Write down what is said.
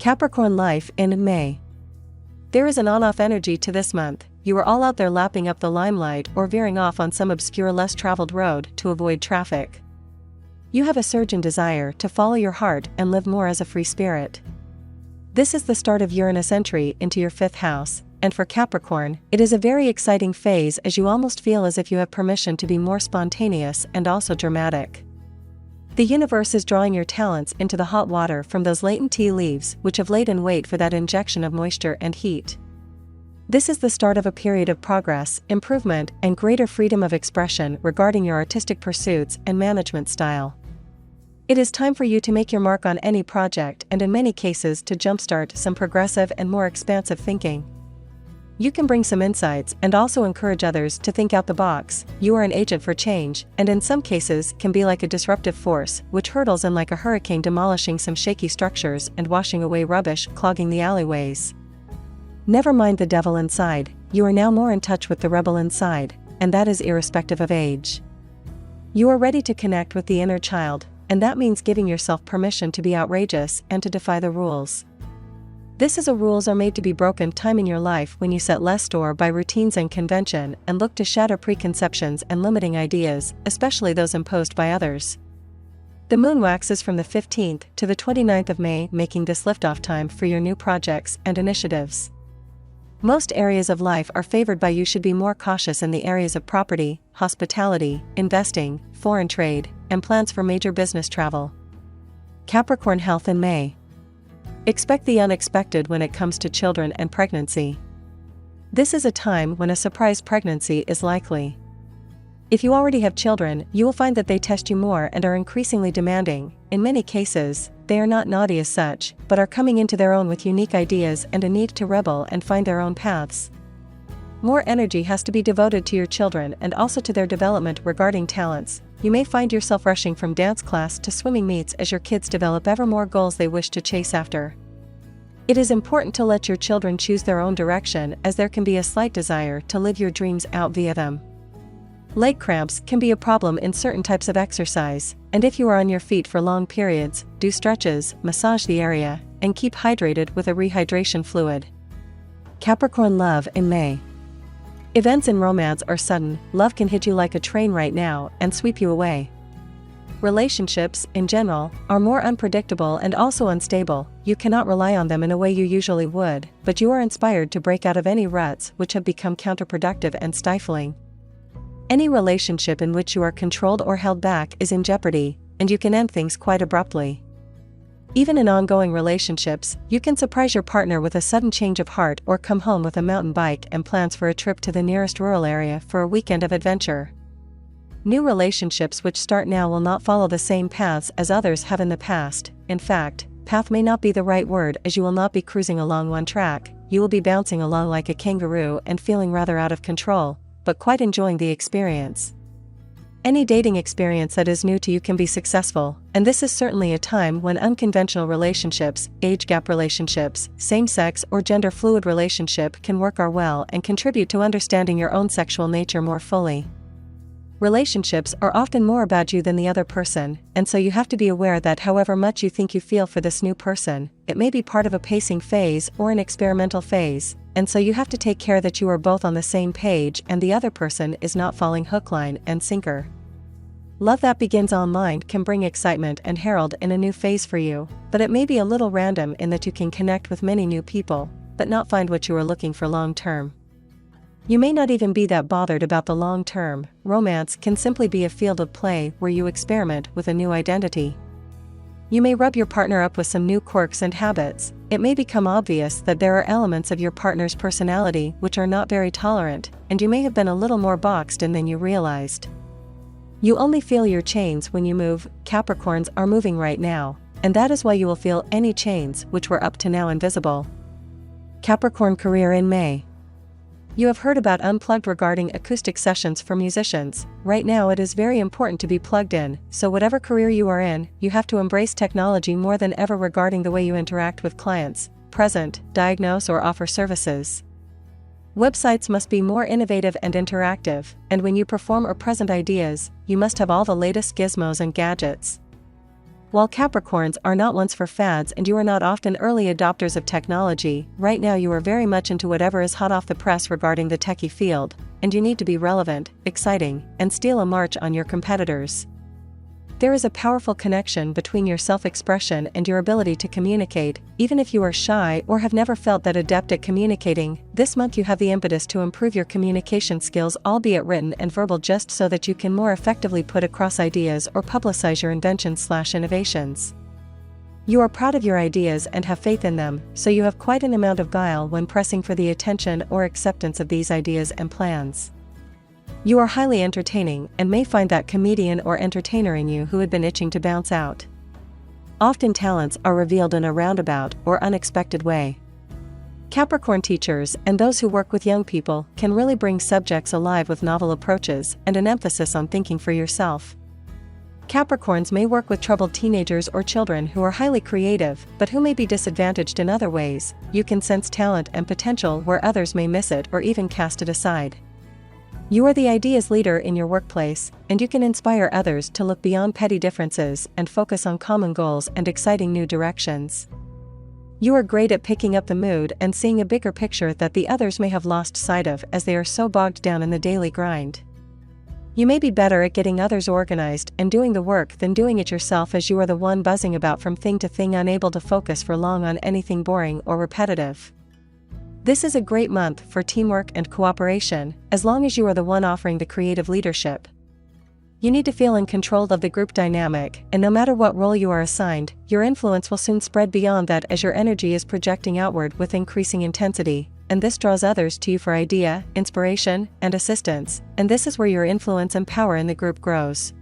Capricorn life in May. There is an on-off energy to this month. You are all out there lapping up the limelight or veering off on some obscure less traveled road to avoid traffic. You have a surge in desire to follow your heart and live more as a free spirit. This is the start of Uranus entry into your 5th house, and for Capricorn, it is a very exciting phase as you almost feel as if you have permission to be more spontaneous and also dramatic. The universe is drawing your talents into the hot water from those latent tea leaves which have laid in wait for that injection of moisture and heat. This is the start of a period of progress, improvement, and greater freedom of expression regarding your artistic pursuits and management style. It is time for you to make your mark on any project and in many cases to jumpstart some progressive and more expansive thinking. You can bring some insights and also encourage others to think out the box. You are an agent for change, and in some cases can be like a disruptive force, which hurtles in like a hurricane, demolishing some shaky structures and washing away rubbish clogging the alleyways. Never mind the devil inside, you are now more in touch with the rebel inside, and that is irrespective of age. You are ready to connect with the inner child, and that means giving yourself permission to be outrageous and to defy the rules. This is a rules are made to be broken time in your life when you set less store by routines and convention and look to shatter preconceptions and limiting ideas, especially those imposed by others. The moon waxes from the 15th to the 29th of May, making this liftoff time for your new projects and initiatives. Most areas of life are favored by you should be more cautious in the areas of property, hospitality, investing, foreign trade, and plans for major business travel. Capricorn health in May. Expect the unexpected when it comes to children and pregnancy. This is a time when a surprise pregnancy is likely. If you already have children, you will find that they test you more and are increasingly demanding. In many cases, they are not naughty as such, but are coming into their own with unique ideas and a need to rebel and find their own paths. More energy has to be devoted to your children and also to their development regarding talents. You may find yourself rushing from dance class to swimming meets as your kids develop ever more goals they wish to chase after. It is important to let your children choose their own direction, as there can be a slight desire to live your dreams out via them. Leg cramps can be a problem in certain types of exercise, and if you are on your feet for long periods, do stretches, massage the area, and keep hydrated with a rehydration fluid. Capricorn love in May. Events in romance are sudden. Love can hit you like a train right now and sweep you away. Relationships, in general, are more unpredictable and also unstable. You cannot rely on them in a way you usually would, but you are inspired to break out of any ruts which have become counterproductive and stifling. Any relationship in which you are controlled or held back is in jeopardy, and you can end things quite abruptly. Even in ongoing relationships, you can surprise your partner with a sudden change of heart or come home with a mountain bike and plans for a trip to the nearest rural area for a weekend of adventure. New relationships which start now will not follow the same paths as others have in the past. In fact, path may not be the right word, as you will not be cruising along one track. You will be bouncing along like a kangaroo and feeling rather out of control, but quite enjoying the experience. Any dating experience that is new to you can be successful, and this is certainly a time when unconventional relationships, age gap relationships, same-sex or gender-fluid relationship can work out well and contribute to understanding your own sexual nature more fully. Relationships are often more about you than the other person, and so you have to be aware that however much you think you feel for this new person, it may be part of a pacing phase or an experimental phase, and so you have to take care that you are both on the same page and the other person is not falling hook, line, and sinker. Love that begins online can bring excitement and herald in a new phase for you, but it may be a little random in that you can connect with many new people, but not find what you are looking for long term. You may not even be that bothered about the long term. Romance can simply be a field of play where you experiment with a new identity. You may rub your partner up with some new quirks and habits. It may become obvious that there are elements of your partner's personality which are not very tolerant, and you may have been a little more boxed in than you realized. You only feel your chains when you move. Capricorns are moving right now, and that is why you will feel any chains which were up to now invisible. Capricorn career in May. You have heard about Unplugged regarding acoustic sessions for musicians. Right now it is very important to be plugged in, so whatever career you are in, you have to embrace technology more than ever regarding the way you interact with clients, present, diagnose or offer services. Websites must be more innovative and interactive, and when you perform or present ideas, you must have all the latest gizmos and gadgets. While Capricorns are not ones for fads and you are not often early adopters of technology, right now you are very much into whatever is hot off the press regarding the techie field, and you need to be relevant, exciting, and steal a march on your competitors. There is a powerful connection between your self-expression and your ability to communicate. Even if you are shy or have never felt that adept at communicating, this month you have the impetus to improve your communication skills, albeit written and verbal, just so that you can more effectively put across ideas or publicize your inventions/innovations. You are proud of your ideas and have faith in them, so you have quite an amount of guile when pressing for the attention or acceptance of these ideas and plans. You are highly entertaining and may find that comedian or entertainer in you who had been itching to bounce out. Often talents are revealed in a roundabout or unexpected way. Capricorn teachers and those who work with young people can really bring subjects alive with novel approaches and an emphasis on thinking for yourself. Capricorns may work with troubled teenagers or children who are highly creative but who may be disadvantaged in other ways. You can sense talent and potential where others may miss it or even cast it aside. You are the ideas leader in your workplace, and you can inspire others to look beyond petty differences and focus on common goals and exciting new directions. You are great at picking up the mood and seeing a bigger picture that the others may have lost sight of as they are so bogged down in the daily grind. You may be better at getting others organized and doing the work than doing it yourself, as you are the one buzzing about from thing to thing, unable to focus for long on anything boring or repetitive. This is a great month for teamwork and cooperation, as long as you are the one offering the creative leadership. You need to feel in control of the group dynamic, and no matter what role you are assigned, your influence will soon spread beyond that as your energy is projecting outward with increasing intensity, and this draws others to you for idea, inspiration, and assistance, and this is where your influence and power in the group grows.